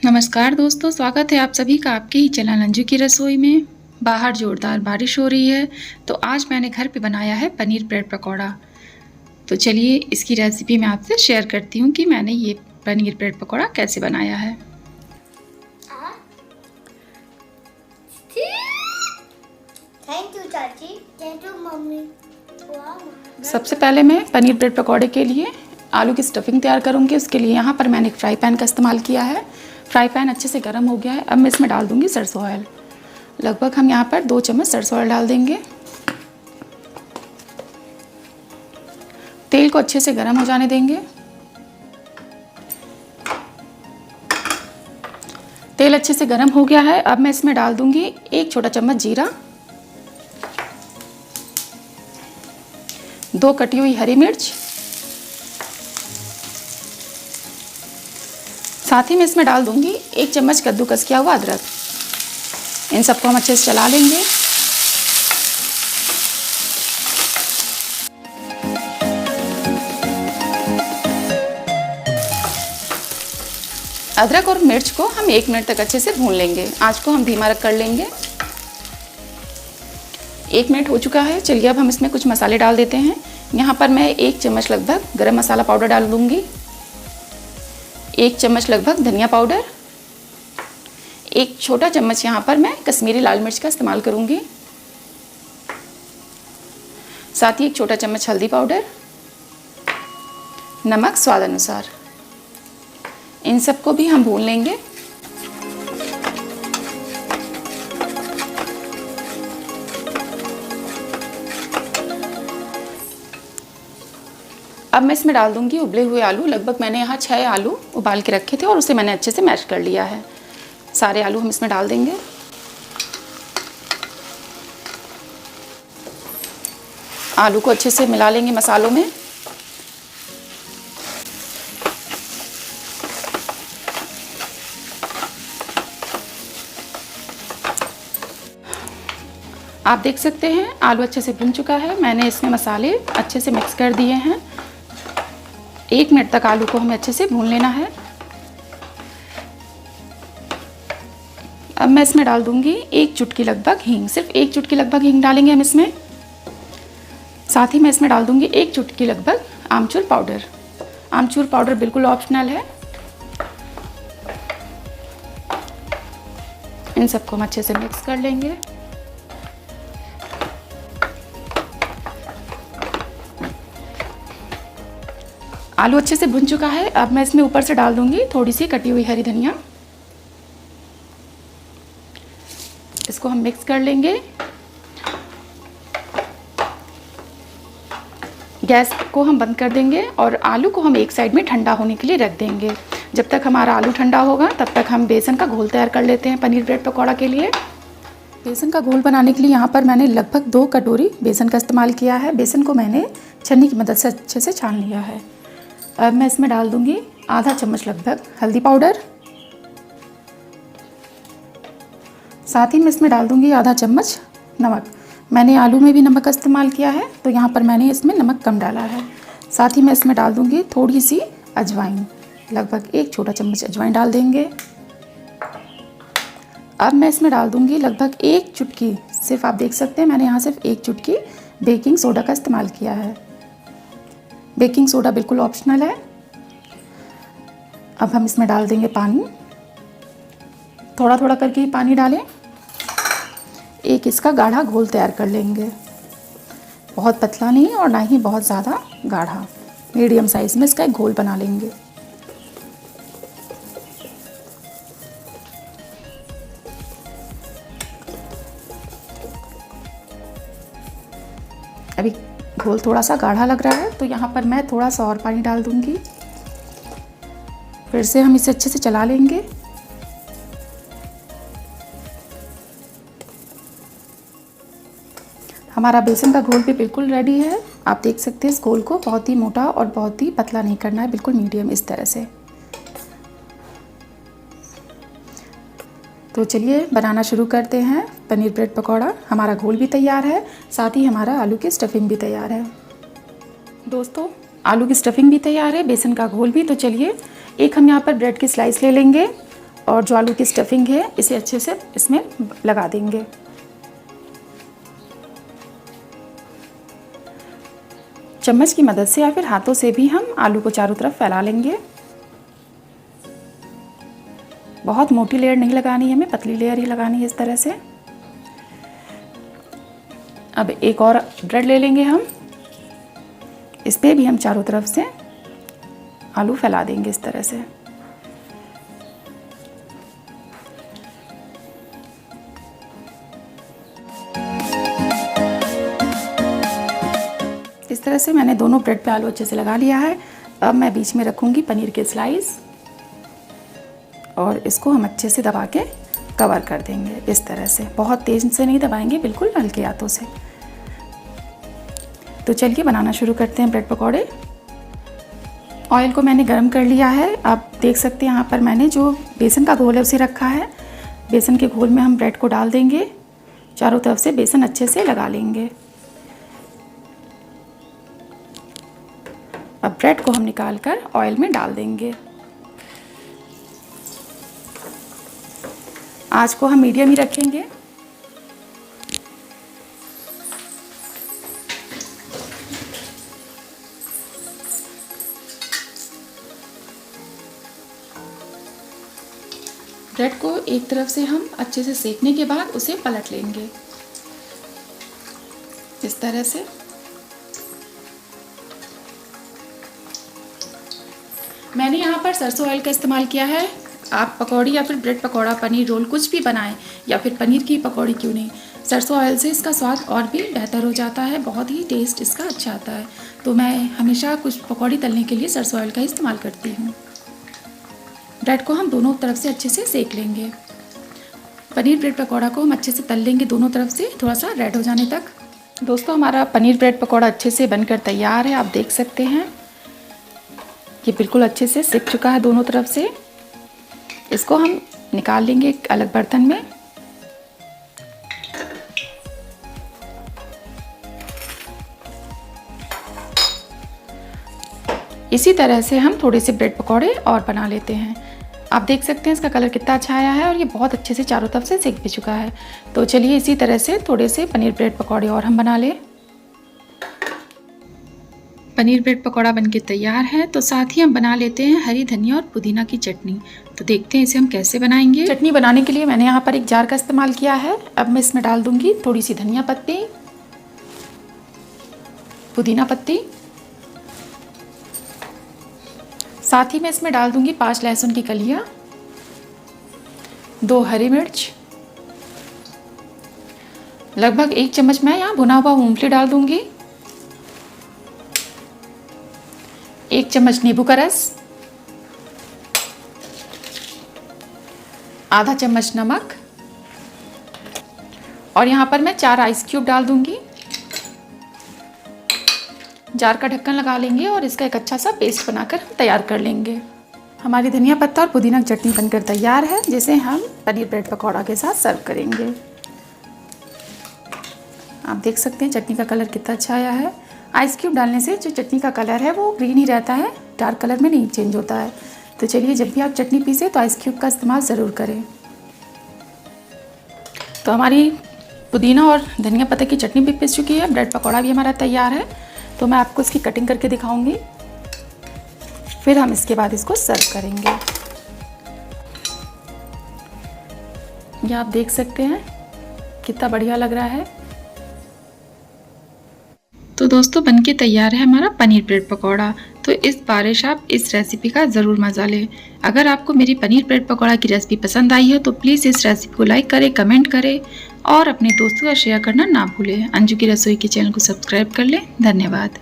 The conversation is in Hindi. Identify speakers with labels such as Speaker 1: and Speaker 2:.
Speaker 1: नमस्कार दोस्तों, स्वागत है आप सभी का आपके ही चैनल अंजू की रसोई में। बाहर जोरदार बारिश हो रही है तो आज मैंने घर पे बनाया है पनीर ब्रेड पकौड़ा। तो चलिए इसकी रेसिपी मैं आपसे शेयर करती हूँ कि मैंने ये पनीर ब्रेड पकौड़ा कैसे बनाया है।
Speaker 2: थैंक यू चाची, थैंक यू मम्मी।
Speaker 1: सबसे पहले मैं पनीर ब्रेड पकौड़े के लिए आलू की स्टफिंग तैयार करूँगी। उसके लिए यहाँ पर मैंने एक फ्राई पैन का इस्तेमाल किया है। फ्राई पैन अच्छे से गर्म हो गया है। अब मैं इसमें डाल दूँगी सरसों ऑयल। लगभग हम यहाँ पर 2 चम्मच सरसों ऑयल डाल देंगे। तेल को अच्छे से गर्म हो जाने देंगे। तेल अच्छे से गर्म हो गया है। अब मैं इसमें डाल दूँगी 1 छोटा चम्मच जीरा, 2 कटी हुई हरी मिर्च, साथ ही में इसमें डाल दूंगी 1 चम्मच कद्दूकस किया हुआ अदरक। इन सबको हम अच्छे से चला लेंगे। अदरक और मिर्च को हम 1 मिनट तक अच्छे से भून लेंगे। आंच को हम धीमा रख कर लेंगे। 1 मिनट हो चुका है। चलिए अब हम इसमें कुछ मसाले डाल देते हैं। यहाँ पर मैं 1 चम्मच लगभग गरम मसाला पाउडर डाल दूंगी, 1 चम्मच लगभग धनिया पाउडर, 1 छोटा चम्मच यहाँ पर मैं कश्मीरी लाल मिर्च का इस्तेमाल करूँगी, साथ ही 1 छोटा चम्मच हल्दी पाउडर, नमक स्वाद अनुसार। इन सबको भी हम भून लेंगे। अब मैं इसमें डाल दूंगी उबले हुए आलू। लगभग मैंने यहाँ 6 आलू उबाल के रखे थे और उसे मैंने अच्छे से मैश कर लिया है। सारे आलू हम इसमें डाल देंगे। आलू को अच्छे से मिला लेंगे मसालों में। आप देख सकते हैं आलू अच्छे से भुन चुका है। मैंने इसमें मसाले अच्छे से मिक्स कर दिए हैं। 1 मिनट तक आलू को हमें अच्छे से भून लेना है। अब मैं इसमें डाल दूंगी 1 चुटकी लगभग हींग। सिर्फ 1 चुटकी लगभग हींग डालेंगे हम इसमें। साथ ही मैं इसमें डाल दूंगी 1 चुटकी लगभग आमचूर पाउडर। आमचूर पाउडर बिल्कुल ऑप्शनल है। इन सबको हम अच्छे से मिक्स कर लेंगे। आलू अच्छे से भुन चुका है। अब मैं इसमें ऊपर से डाल दूंगी थोड़ी सी कटी हुई हरी धनिया। इसको हम मिक्स कर लेंगे। गैस को हम बंद कर देंगे और आलू को हम एक साइड में ठंडा होने के लिए रख देंगे। जब तक हमारा आलू ठंडा होगा तब तक हम बेसन का घोल तैयार कर लेते हैं पनीर ब्रेड पकौड़ा के लिए। बेसन का घोल बनाने के लिए यहाँ पर मैंने लगभग 2 कटोरी बेसन का इस्तेमाल किया है। बेसन को मैंने छन्नी की मदद से अच्छे से छान लिया है। अब मैं इसमें डाल दूंगी आधा चम्मच लगभग हल्दी पाउडर, साथ ही मैं इसमें डाल दूंगी आधा चम्मच नमक। मैंने आलू में भी नमक का इस्तेमाल किया है तो यहाँ पर मैंने इसमें नमक कम डाला है। साथ ही मैं इसमें डाल दूंगी थोड़ी सी अजवाइन। लगभग 1 छोटा चम्मच अजवाइन डाल देंगे। अब मैं इसमें डाल दूंगी लगभग 1 चुटकी, सिर्फ आप देख सकते हैं मैंने यहाँ सिर्फ 1 चुटकी बेकिंग सोडा का इस्तेमाल किया है। बेकिंग सोडा बिल्कुल ऑप्शनल है। अब हम इसमें डाल देंगे पानी। थोड़ा थोड़ा करके ही पानी डालें। एक इसका गाढ़ा घोल तैयार कर लेंगे। बहुत पतला नहीं और ना ही बहुत ज़्यादा गाढ़ा, मीडियम साइज़ में इसका एक घोल बना लेंगे। अभी घोल थोड़ा सा गाढ़ा लग रहा है तो यहाँ पर मैं थोड़ा सा और पानी डाल दूंगी। फिर से हम इसे अच्छे से चला लेंगे। हमारा बेसन का घोल भी बिल्कुल रेडी है। आप देख सकते हैं इस घोल को बहुत ही मोटा और बहुत ही पतला नहीं करना है, बिल्कुल मीडियम इस तरह से। तो चलिए बनाना शुरू करते हैं पनीर ब्रेड पकौड़ा। हमारा घोल भी तैयार है, साथ ही हमारा आलू की स्टफिंग भी तैयार है। दोस्तों आलू की स्टफिंग भी तैयार है, बेसन का घोल भी। तो चलिए एक हम यहाँ पर ब्रेड की स्लाइस ले लेंगे और जो आलू की स्टफिंग है इसे अच्छे से इसमें लगा देंगे। चम्मच की मदद से या फिर हाथों से भी हम आलू को चारों तरफ फैला लेंगे। बहुत मोटी लेयर नहीं लगानी है, हमें पतली लेयर ही लगानी है इस तरह से। अब एक और ब्रेड ले लेंगे हम, इस पे भी हम चारों तरफ से आलू फैला देंगे इस तरह से। इस तरह से मैंने दोनों ब्रेड पे आलू अच्छे से लगा लिया है। अब मैं बीच में रखूंगी पनीर के स्लाइस और इसको हम अच्छे से दबा के कवर कर देंगे इस तरह से। बहुत तेज से नहीं दबाएंगे, बिल्कुल हल्के हाथों से। तो चलिए बनाना शुरू करते हैं ब्रेड पकौड़े। ऑयल को मैंने गरम कर लिया है। आप देख सकते हैं यहाँ पर मैंने जो बेसन का घोल है उसे रखा है। बेसन के घोल में हम ब्रेड को डाल देंगे, चारों तरफ से बेसन अच्छे से लगा लेंगे। अब ब्रेड को हम निकाल कर ऑयल में डाल देंगे। आंच को हम मीडियम ही रखेंगे। ब्रेड को एक तरफ से हम अच्छे से सेकने के बाद उसे पलट लेंगे इस तरह से। मैंने यहाँ पर सरसों ऑयल का इस्तेमाल किया है। आप पकौड़ी या फिर ब्रेड पकौड़ा, पनीर रोल कुछ भी बनाएं या फिर पनीर की पकौड़ी क्यों नहीं, सरसों ऑयल से इसका स्वाद और भी बेहतर हो जाता है, बहुत ही टेस्ट इसका अच्छा आता है। तो मैं हमेशा कुछ पकौड़ी तलने के लिए सरसों ऑयल का ही इस्तेमाल करती हूँ। ब्रेड को हम दोनों तरफ से अच्छे से सेक लेंगे। पनीर ब्रेड पकौड़ा को हम अच्छे से तल लेंगे दोनों तरफ से, थोड़ा सा रेड हो जाने तक। दोस्तों हमारा पनीर ब्रेड पकौड़ा अच्छे से बनकर तैयार है। आप देख सकते हैं ये बिल्कुल अच्छे से सिक चुका है दोनों तरफ से। इसको हम निकाल लेंगे एक अलग बर्तन में। इसी तरह से हम थोड़े से ब्रेड पकौड़े और बना लेते हैं। आप देख सकते हैं इसका कलर कितना अच्छा आया है और ये बहुत अच्छे से चारों तरफ से सिक भी चुका है। तो चलिए इसी तरह से थोड़े से पनीर ब्रेड पकौड़े और हम बना लें। पनीर ब्रेड पकौड़ा बनके तैयार है। तो साथ ही हम बना लेते हैं हरी धनिया और पुदीना की चटनी। तो देखते हैं इसे हम कैसे बनाएंगे। चटनी बनाने के लिए मैंने यहाँ पर एक जार का इस्तेमाल किया है। अब मैं इसमें डाल दूंगी थोड़ी सी धनिया पत्ती, पुदीना पत्ती, साथ ही मैं इसमें डाल दूंगी 5 लहसुन की कलियां, 2 हरी मिर्च, लगभग 1 चम्मच मैं यहाँ भुना हुआ मूंगफली डाल दूंगी, 1 चम्मच नींबू का रस, आधा चम्मच नमक और यहाँ पर मैं 4 आइस क्यूब डाल दूंगी। जार का ढक्कन लगा लेंगे और इसका एक अच्छा सा पेस्ट बनाकर हम तैयार कर लेंगे। हमारी धनिया पत्ता और पुदीना की चटनी बनकर तैयार है, जिसे हम पनीर ब्रेड पकौड़ा के साथ सर्व करेंगे। आप देख सकते हैं चटनी का कलर कितना अच्छा आया है। आइस क्यूब डालने से जो चटनी का कलर है वो ग्रीन ही रहता है, डार्क कलर में नहीं चेंज होता है। तो चलिए जब भी आप चटनी पीसें तो आइस क्यूब का इस्तेमाल ज़रूर करें। तो हमारी पुदीना और धनिया पत्ते की चटनी भी पीस चुकी है, ब्रेड पकौड़ा भी हमारा तैयार है। तो मैं आपको इसकी कटिंग करके दिखाऊंगी, फिर हम इसके बाद इसको सर्व करेंगे। ये आप देख सकते हैं कितना बढ़िया लग रहा है। तो दोस्तों बनके तैयार है हमारा पनीर ब्रेड पकौड़ा। तो इस बारिश आप इस रेसिपी का ज़रूर मज़ा लें। अगर आपको मेरी पनीर ब्रेड पकौड़ा की रेसिपी पसंद आई है तो प्लीज़ इस रेसिपी को लाइक करें, कमेंट करें और अपने दोस्तों का शेयर करना ना भूलें। अंजू की रसोई के चैनल को सब्सक्राइब कर लें। धन्यवाद।